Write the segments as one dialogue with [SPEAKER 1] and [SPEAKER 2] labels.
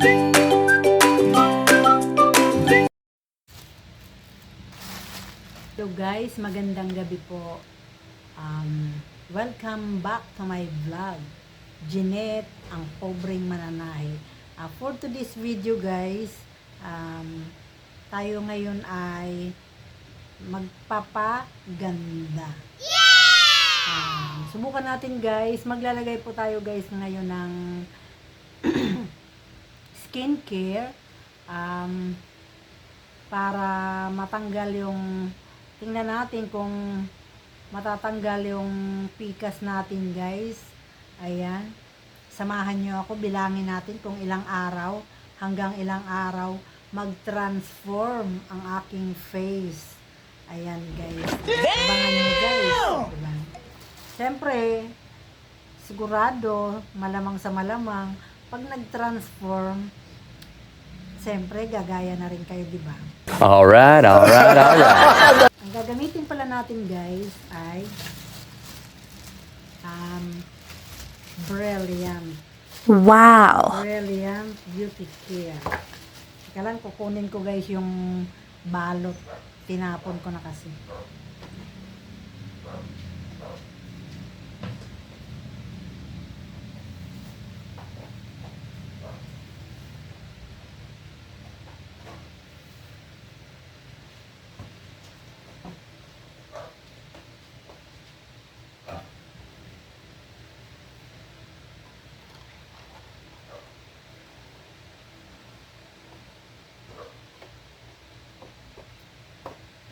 [SPEAKER 1] Hello guys, magandang gabi po. Welcome back to my vlog. Jeanette, ang pobreng mananahe. For today's video guys, tayo ngayon ay magpapaganda. Subukan natin guys, maglalagay po tayo guys ngayon ng skincare para matanggal yung, tingnan natin kung matatanggal yung pikas natin guys. Ayan, samahan nyo ako, bilangin natin kung ilang araw hanggang ilang araw mag-transform ang aking face. Ayan guys, abangan nyo guys, diba? Siyempre sigurado, malamang sa malamang, pag nag-transform, siyempre gagaya na rin kayo, diba?
[SPEAKER 2] Alright.
[SPEAKER 1] Ang gagamitin pala natin guys ay Brilliant.
[SPEAKER 3] Wow!
[SPEAKER 1] Brilliant Beauty Care. Teka lang, kukunin ko guys yung balot. Tinapon ko na kasi.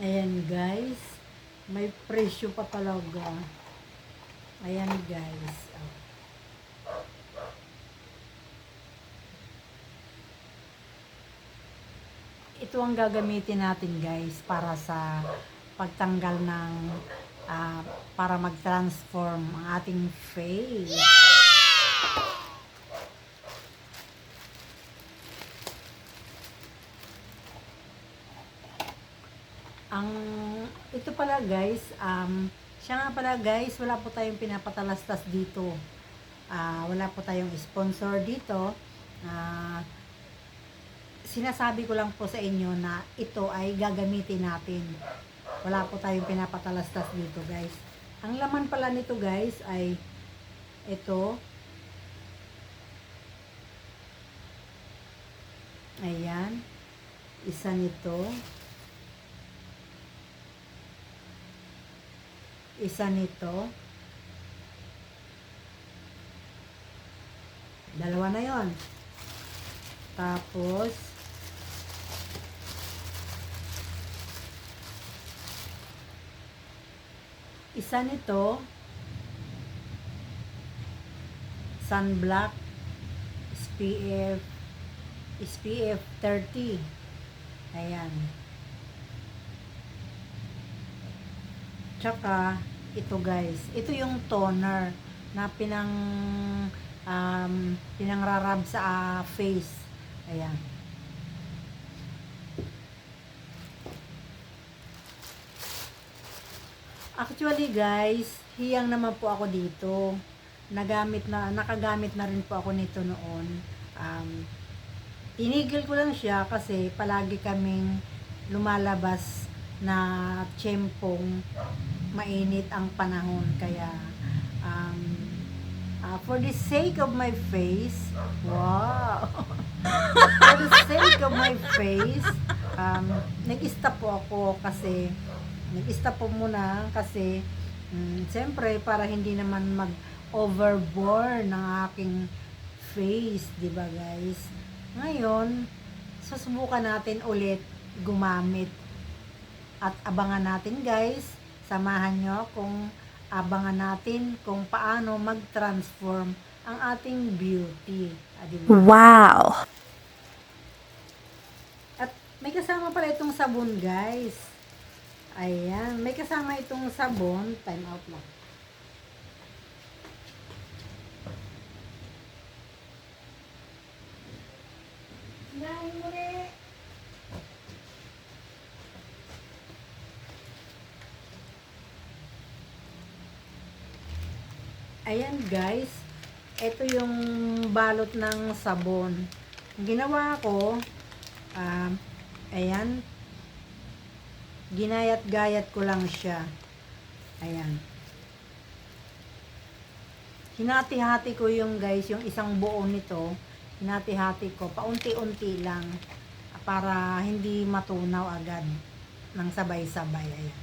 [SPEAKER 1] Ayan guys, may presyo pa talaga. Ayan guys. Ito ang gagamitin natin guys para sa pagtanggal ng para mag-transform ang ating face. Ito pala guys, siya nga pala guys, wala po tayong pinapatalastas dito. Wala po tayong sponsor dito. Sinasabi ko lang po sa inyo na ito ay gagamitin natin. Wala po tayong pinapatalastas dito guys. Ang laman pala nito guys ay ito. Ayan. Isa nito. Isa nito. Dalawa na yon. Tapos isa nito sunblock SPF 30. Ayan. Tsaka ito guys, ito yung toner na pinangrarab sa face. Ayan. Actually guys, hiyang naman po ako dito. Nakagamit na rin po ako nito noon. Tinigil ko lang siya kasi palagi kaming lumalabas na tiyempong mainit ang panahon, kaya for the sake of my face, wow. For the sake of my face, nag-stop po ako kasi nag-stop po muna kasi siyempre para hindi naman mag-overbore ng aking face, di ba guys? Ngayon, susubukan natin ulit gumamit at abangan natin guys. Samahan nyo kung abangan natin kung paano mag-transform ang ating beauty. Diba?
[SPEAKER 3] Wow!
[SPEAKER 1] At may kasama pala itong sabon guys. Ayan, may kasama itong sabon. Time out lang. Dahil muli. Ayan guys, ito yung balot ng sabon. Ang ginawa ko, ayan, ginayat-gayat ko lang siya. Ayan. Hinati-hati ko yung guys, yung isang buo nito, hinati-hati ko, paunti-unti lang, para hindi matunaw agad ng sabay-sabay. Ayan.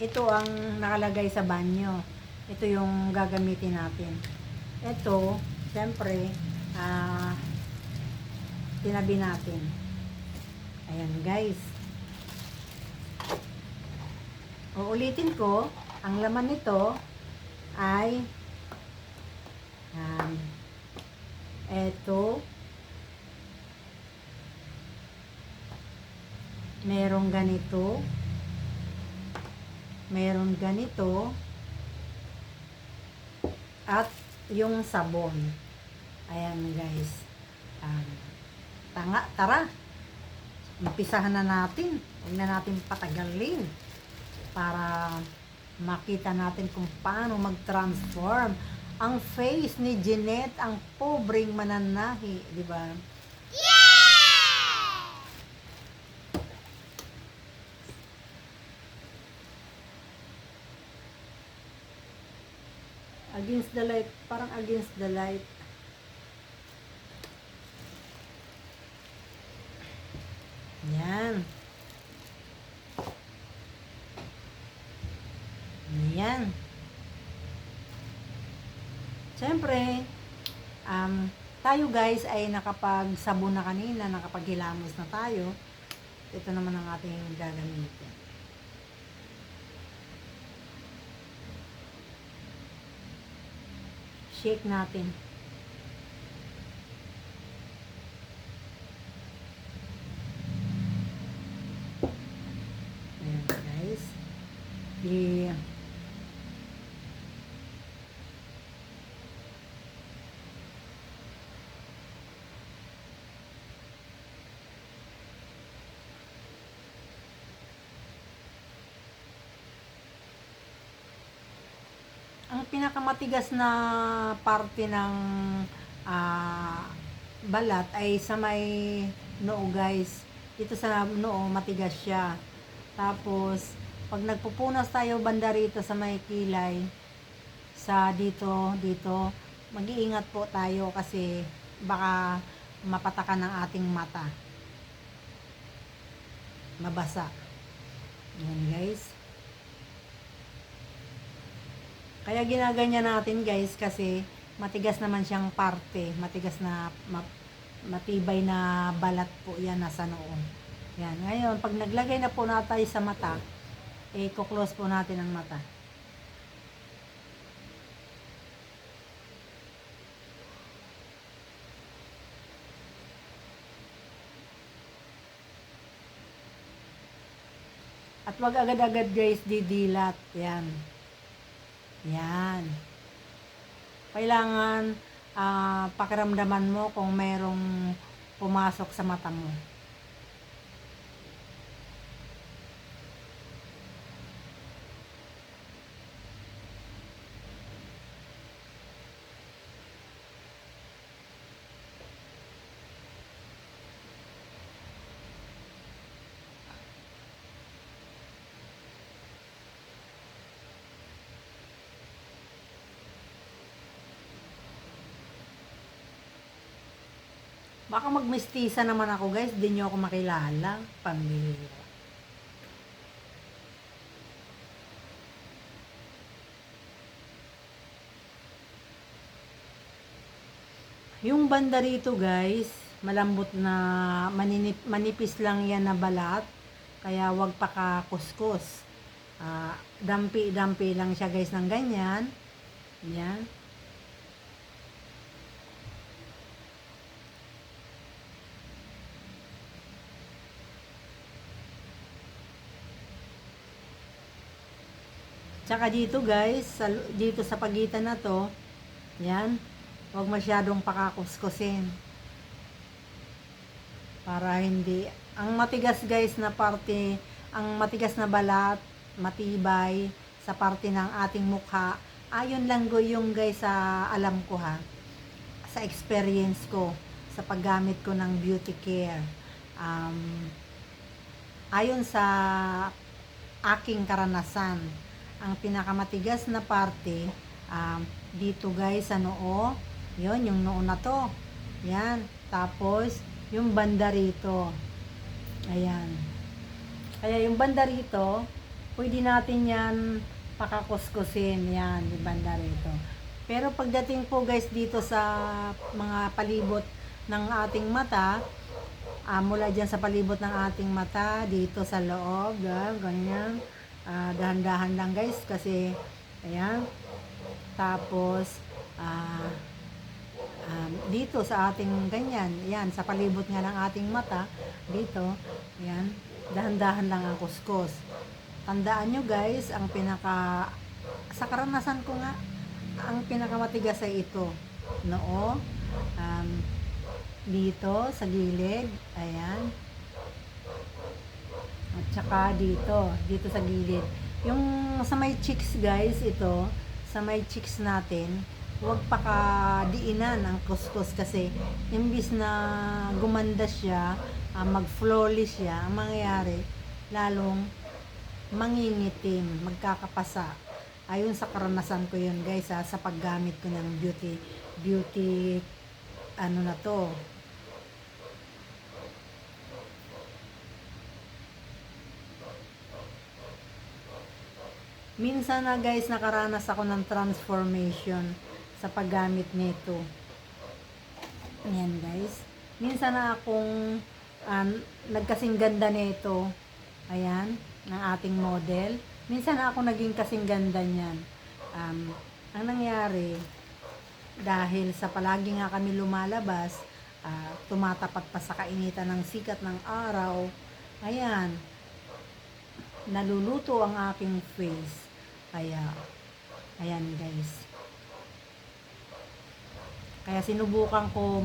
[SPEAKER 1] Ito ang nakalagay sa banyo. Ito yung gagamitin natin. Ito, syempre, tinabi natin. Ayan guys. Uulitin ko, ang laman nito ay eto, merong ganito, meron ganito, at yung sabon. Ayan guys. Tara, umpisahan na natin. Huwag na natin patagalin para makita natin kung paano mag-transform ang face ni Jeanette, ang pobreng mananahi, di ba? Against the light, parang against the light. Yan. Yan. Siyempre, tayo guys ay nakapagsabon na kanina, nakapaghilamos na tayo. Ito naman ang ating gagamitin. Shake natin. Ayan guys. Ang pinakamatigas na parte ng balat ay sa may noo guys. Dito sa noo matigas siya. Tapos pag nagpupunas tayo banda rito sa may kilay, sa dito, mag-iingat po tayo kasi baka mapatakan ng ating mata. Mabasa. Yan guys. Kaya ginaganyan natin guys kasi matigas naman siyang parte, matigas na matibay na balat po yan nasa noo. Yan. Ngayon, pag naglagay na po natin sa mata, i-close po natin ang mata. At wag agad-agad guys didilat. Yan. Yan. Kailangan pakiramdaman mo kung merong pumasok sa mata mo. Baka magmistisa naman ako guys, di nyo ako makilala. Pambihira. Yung banda rito guys, malambot na manipis lang yan na balat. Kaya wag pakakuskus. Dampi-dampi lang siya guys ng ganyan. Yan. Tsaka dito guys, dito sa pagitan na to, yan, huwag masyadong pakakuskusin. Para hindi, ang matigas guys na parte, ang matigas na balat, matibay, sa parte ng ating mukha, ayon lang yung guys sa alam ko ha. sa experience ko sa paggamit ko ng beauty care. Ayon sa aking karanasan, ang pinakamatigas na parte dito guys sa noo, yun, yung noo na to, yan, tapos yung banda rito, ayan, kaya yung banda rito pwede natin yan pakakuskusin, yan, yung banda rito. Pero pagdating po guys dito sa mga palibot ng ating mata, mula dyan sa palibot ng ating mata, dito sa loob, ganyan, dahan-dahan lang guys, kasi, ayan, tapos, dito sa ating ganyan, yan, sa palibot nga ng ating mata, dito, yan, dahan-dahan lang ang kuskus. Tandaan nyo guys, sa karanasan ko nga, ang pinakamatigas ay ito, noo, dito sa gilid, ayan, at saka dito sa gilid. Yung sa may cheeks guys, ito sa may cheeks natin, huwag pakadiinan ang kuskus, kasi imbis na gumanda siya, mag-flawless siya, ang mangyayari lalong mangingitim, magkakapasa. Ayon sa karanasan ko yun guys, sa paggamit ko ng beauty ano na to. Minsan na guys, nakaranas ako ng transformation sa paggamit nito. Ayan guys. Minsan na akong nagkasing ganda nito. Ayan, ng ating model. Minsan na ako naging kasing ganda niyan. Ang nangyari, dahil sa palagi nga kami lumalabas, tumatapat pa sa kainitan ng sikat ng araw, ayan, naluluto ang aking face. Kaya, ayan guys. Kaya sinubukan ko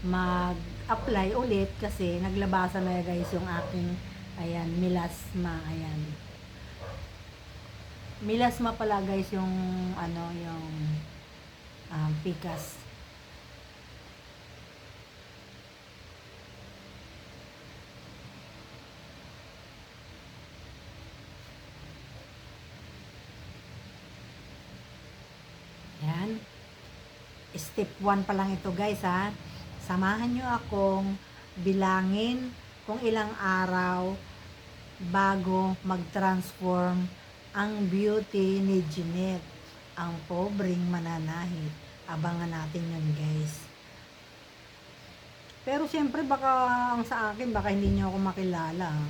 [SPEAKER 1] mag-apply ulit, kasi naglabasan na guys yung aking, ayan, melasma, ayan. Melasma pala guys yung, yung pikas. Yan. Step 1 pa lang ito guys ha. Samahan nyo akong bilangin kung ilang araw bago mag-transform ang beauty ni Jeanette, ang pobreng mananahit. Abangan natin yun guys. Pero siyempre baka ang sa akin, baka hindi nyo ako makilala ha.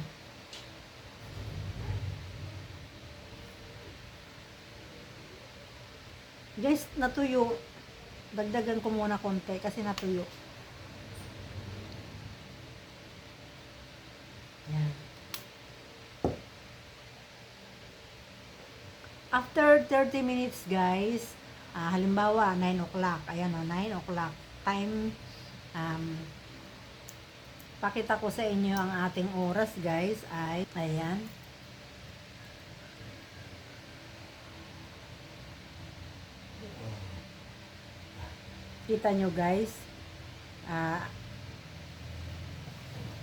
[SPEAKER 1] Guys, natuyo. Dagdagan ko muna konti kasi natuyo. Yan. After 30 minutes guys, halimbawa 9 o'clock, ayan o, 9 o'clock time, pakita ko sa inyo ang ating oras guys, ay, ayan, kita nyo guys,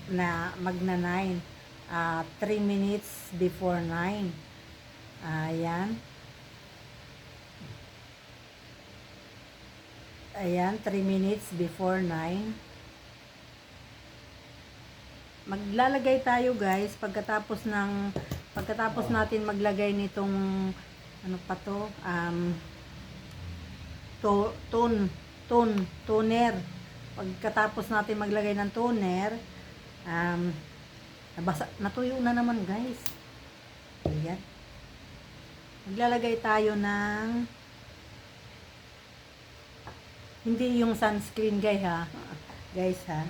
[SPEAKER 1] na magna 9, 3 minutes before 9, ayan, ayan, 3 minutes before 9. Maglalagay tayo guys, pagkatapos natin maglagay nitong, ano pa to, toner. Pagkatapos natin maglagay ng toner, natuyo na naman guys. Ayan. Maglalagay tayo ng, hindi yung sunscreen guys ha. Guys ha.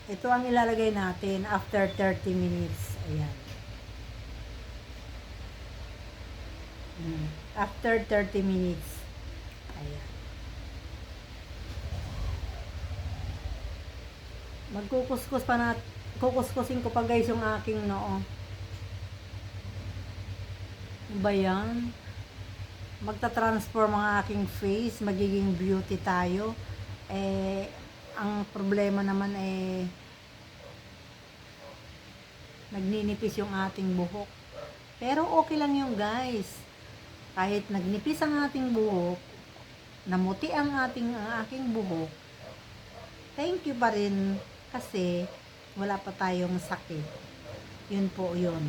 [SPEAKER 1] Ito ang ilalagay natin after 30 minutes. Ayan. After 30 minutes. Ayan. Kukuskusin ko pa guys yung aking noo. Ba yan? magta-transform ang aking face, magiging beauty tayo. Ang problema naman nagninipis yung ating buhok. Pero okay lang yung guys. Kahit nagnipis ang ating buhok, namuti ang aking buhok, thank you pa rin kasi wala pa tayong sakit. Yun po yun.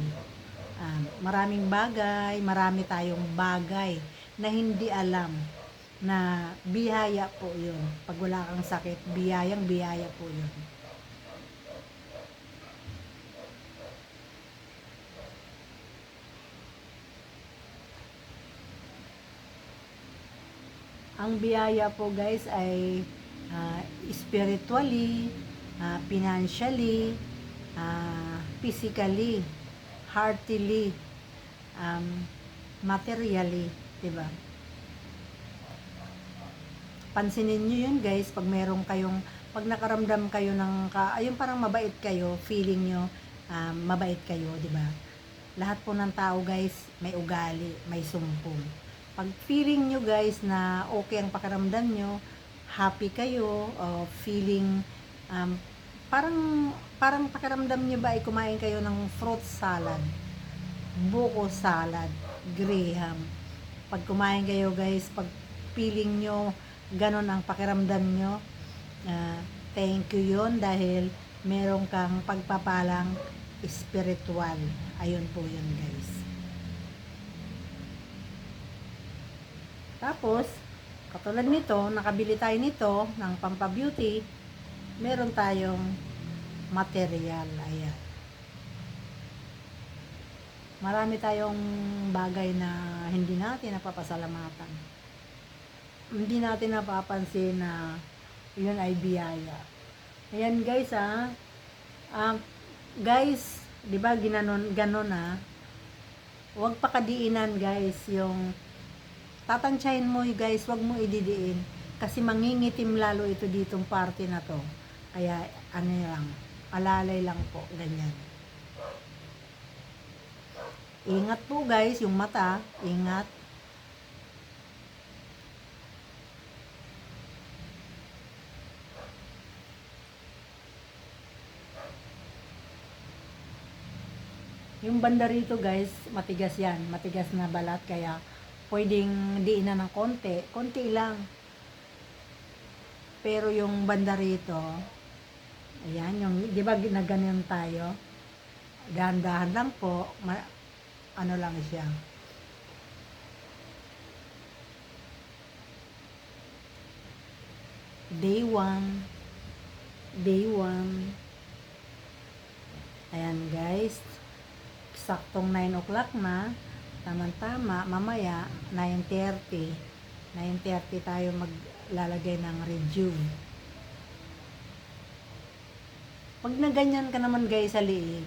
[SPEAKER 1] Marami tayong bagay na hindi alam na biyaya po yun. Pag wala kang sakit, biyaya po yun. Ang biyaya po guys ay spiritually, financially, physically, heartily, materially, diba? Pansinin nyo yun guys, pag pag nakaramdam kayo ayun parang mabait kayo, feeling nyo, mabait kayo, diba? Lahat po ng tao guys, may ugali, may sumpong. Pag feeling nyo guys na okay ang pakiramdam nyo, happy kayo, feeling, parang pakiramdam nyo ba ay kumain kayo ng fruit salad, buko salad, graham. Pag kumain kayo guys, pag feeling nyo, ganon ang pakiramdam nyo, thank you yun dahil meron kang pagpapalang spiritual. Ayun po yun guys. Tapos, katulad nito, nakabili tayo nito ng pampabeauty, meron tayong material. Ayan. Marami tayong bagay na hindi natin napapasalamatan. Hindi natin napapansin na yun ay biyaya. Ayan guys guys, di ba ganon huwag pakadiinan guys yung tatansyahin mo guys, wag mo ididiin kasi mangingitim lalo ito ditong parte na to. Kaya alalay lang po, ganyan. Ingat po guys, yung mata, ingat. Yung banda rito guys, matigas yan, matigas na balat kaya pwedeng diinan ng konti lang. Pero yung banda rito, ayan, di ba ginaganon tayo? Dahan-dahan lang po, ano lang siya. Day 1. Ayan guys, saktong 9 o'clock na. Tama-tama, mamaya 9:30 tayo maglalagay ng rejuve. Pag na ganyan ka naman guys sa liig,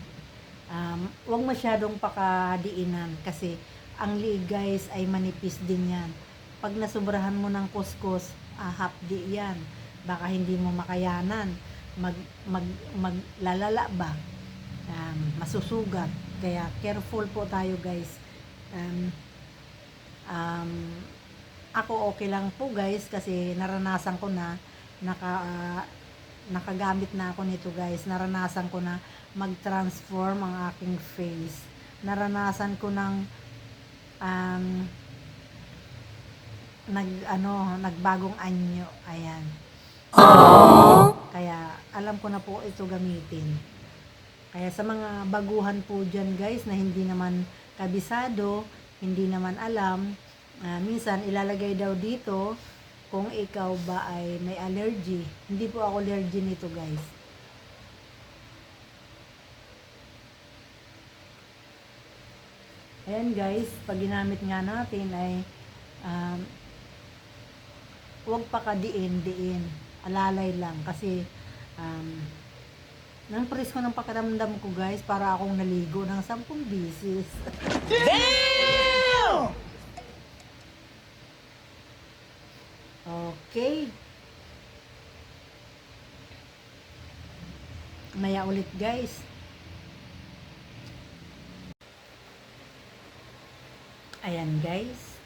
[SPEAKER 1] huwag masyadong pakadiinan kasi ang liig guys ay manipis din yan. Pag nasubrahan mo ng kuskus, hapdi yan, baka hindi mo makayanan, maglalala ba, masusugat. Kaya careful po tayo guys. Ako okay lang po guys kasi naranasan ko na nakagamit na ako nito guys. Naranasan ko na mag-transform ang aking face. Naranasan ko ng nagbagong anyo. Ayan. Kaya alam ko na po ito gamitin. Kaya sa mga baguhan po dyan guys na hindi naman kabisado, hindi naman alam, minsan ilalagay daw dito kung ikaw ba ay may allergy. Hindi po ako allergy nito guys. Ayan guys, pag ginamit nga natin ay huwag pa diin, alalay lang kasi nang presko ng pakiramdam ko guys, para akong naligo ng 10 bisis. Damn! Okay. Maya ulit guys. Ayan guys.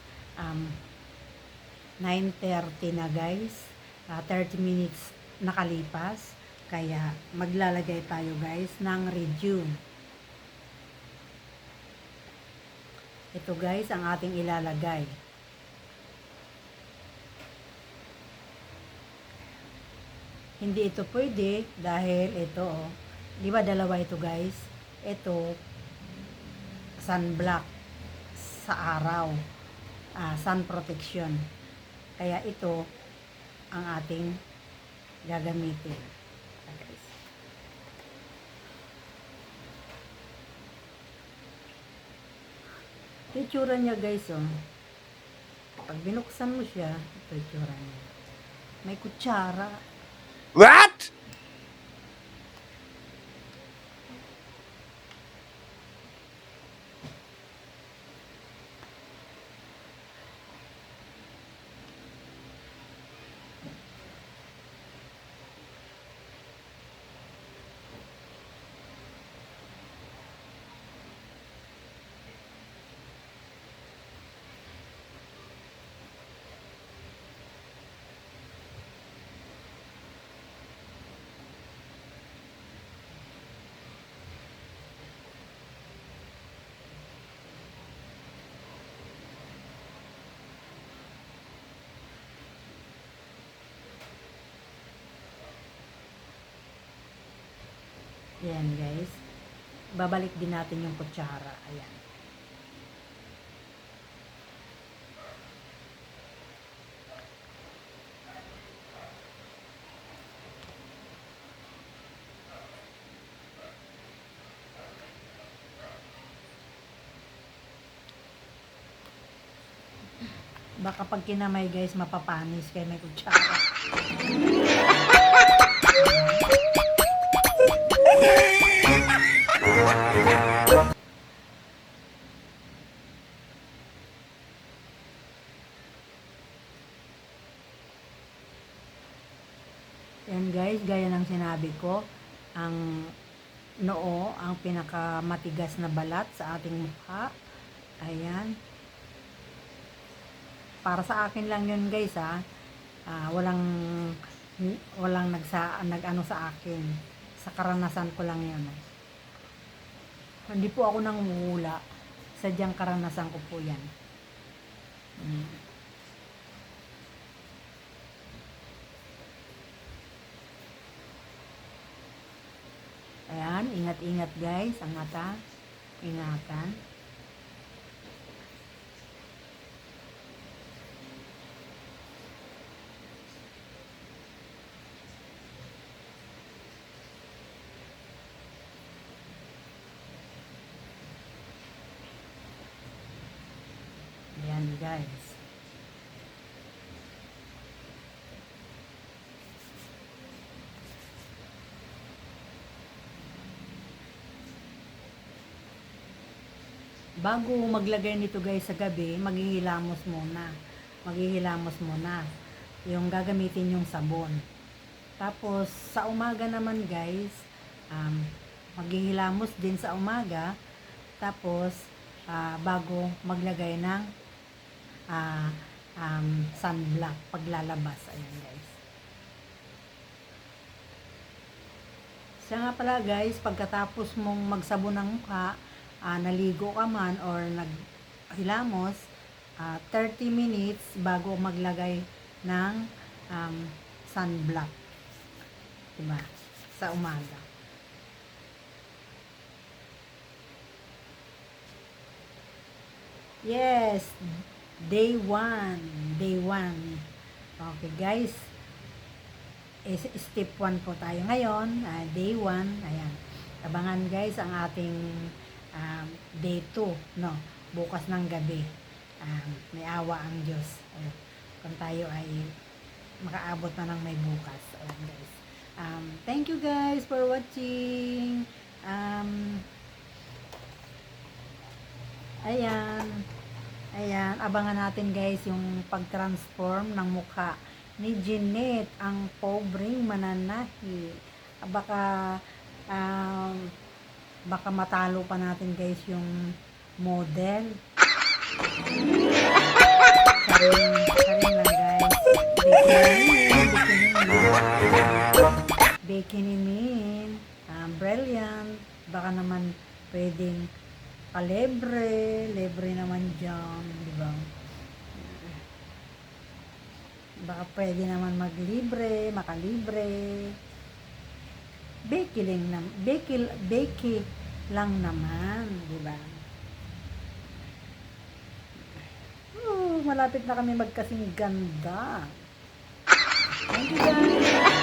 [SPEAKER 1] 9:30 na guys. 30 minutes nakalipas. Kaya maglalagay tayo guys ng review. Ito guys ang ating ilalagay. Hindi ito pwede dahil ito, di ba dalawa ito guys? Ito, sunblock sa araw, sun protection. Kaya ito ang ating gagamitin. Guys. Ito itsura niya guys, oh. Pag binuksan mo siya, ito itsura niya. May kutsara.
[SPEAKER 2] What?
[SPEAKER 1] Ayan guys. Babalik din natin yung kutsara. Ayan. Baka pag kinamay guys, mapapanis kaya may kutsara. Yan guys, gaya ng sinabi ko, ang noo, ang pinakamatigas na balat sa ating mukha. Ayan. Para sa akin lang yun guys ha. Walang nag-ano sa akin. Sa karanasan ko lang yun. Hindi po ako nanguhula. Sadyang karanasan ko po yan. Ayan, ingat-ingat guys, ang mata. Ingatan. Ayan guys. Bago maglagay nito guys sa gabi, maghihilamos muna. Maghihilamos muna. Yung gagamitin yung sabon. Tapos sa umaga naman guys, maghihilamos din sa umaga. Tapos bago maglagay ng sunblock paglalabas. Ayan guys. Siya nga pala guys, pagkatapos mong magsabon ng mukha, naligo ka man or naghilamos, 30 minutes bago maglagay ng sunblock. Diba? Sa umaga. Yes, day 1. Day 1. Okay guys. Step 1 po tayo ngayon. Day 1. Ayan. Abangan guys ang ating day 2. No? Bukas ng gabi. May awa ang Diyos. Kung tayo ay makaabot na ng may bukas. Ayan guys. Thank you guys for watching. Ayan. Ayan. Abangan natin guys yung pag-transform ng mukha ni Jeanette, ang pobreng mananahi. Baka matalo pa natin guys yung model. Karing lang guys. Bikini min. Brilliant. Baka naman pwedeng libre naman dyan, di ba? Baka pwede naman maglibre, makalibre. Beki lang naman, di ba? Malapit na kami magkasing ganda. Thank you guys.